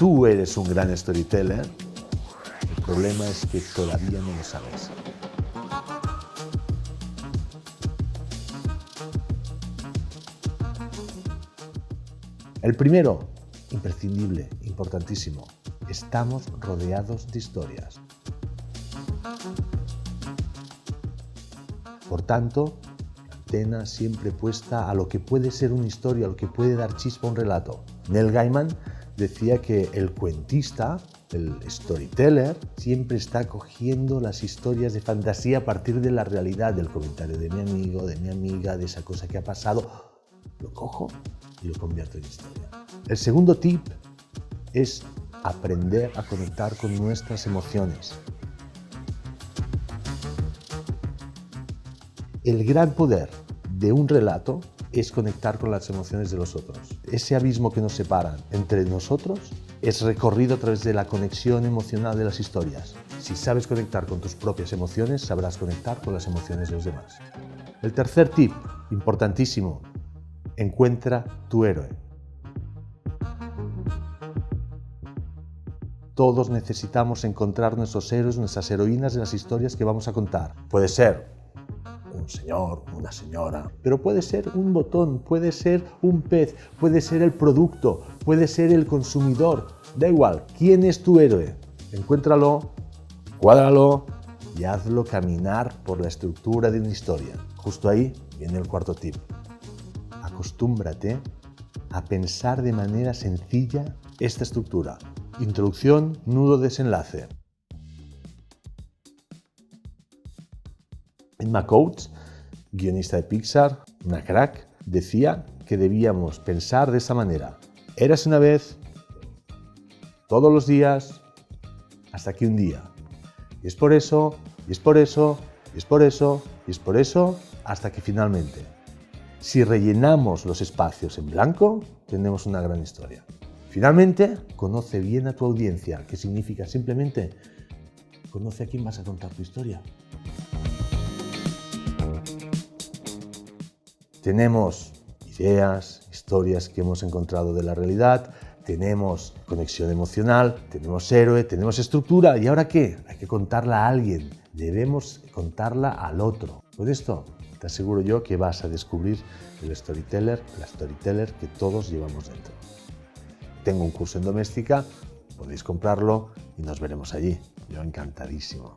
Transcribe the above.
tú eres un gran storyteller. El problema es que todavía no lo sabes. El primero, imprescindible, importantísimo. Estamos rodeados de historias. Por tanto, la antena siempre puesta a lo que puede ser una historia, a lo que puede dar chispa a un relato. Neil Gaiman decía que el cuentista, el storyteller, siempre está cogiendo las historias de fantasía a partir de la realidad, del comentario de mi amigo, de mi amiga, de esa cosa que ha pasado. Lo cojo y lo convierto en historia. El segundo tip es aprender a conectar con nuestras emociones. El gran poder de un relato es conectar con las emociones de los otros. Ese abismo que nos separa entre nosotros es recorrido a través de la conexión emocional de las historias. Si sabes conectar con tus propias emociones, sabrás conectar con las emociones de los demás. El tercer tip, importantísimo, encuentra tu héroe. Todos necesitamos encontrar nuestros héroes, nuestras heroínas de las historias que vamos a contar. Puede ser un señor, una señora, pero puede ser un botón, puede ser un pez, puede ser el producto, puede ser el consumidor. Da igual, ¿quién es tu héroe? Encuéntralo, cuádralo y hazlo caminar por la estructura de una historia. Justo ahí viene el cuarto tip. Acostúmbrate a pensar de manera sencilla esta estructura. Introducción, nudo, desenlace. Emma Coates, guionista de Pixar, una crack, decía que debíamos pensar de esta manera. Érase una vez, todos los días, hasta que un día. Y es por eso, y es por eso, y es por eso, y es por eso, hasta que finalmente. Si rellenamos los espacios en blanco, tenemos una gran historia. Finalmente, conoce bien a tu audiencia, que significa simplemente conoce a quién vas a contar tu historia. Tenemos ideas, historias que hemos encontrado de la realidad, tenemos conexión emocional, tenemos héroe, tenemos estructura. ¿Y ahora qué? Hay que contarla a alguien. Debemos contarla al otro. Con esto te aseguro yo que vas a descubrir el storyteller, la storyteller que todos llevamos dentro. Tengo un curso en doméstica, podéis comprarlo y nos veremos allí. Yo encantadísimo.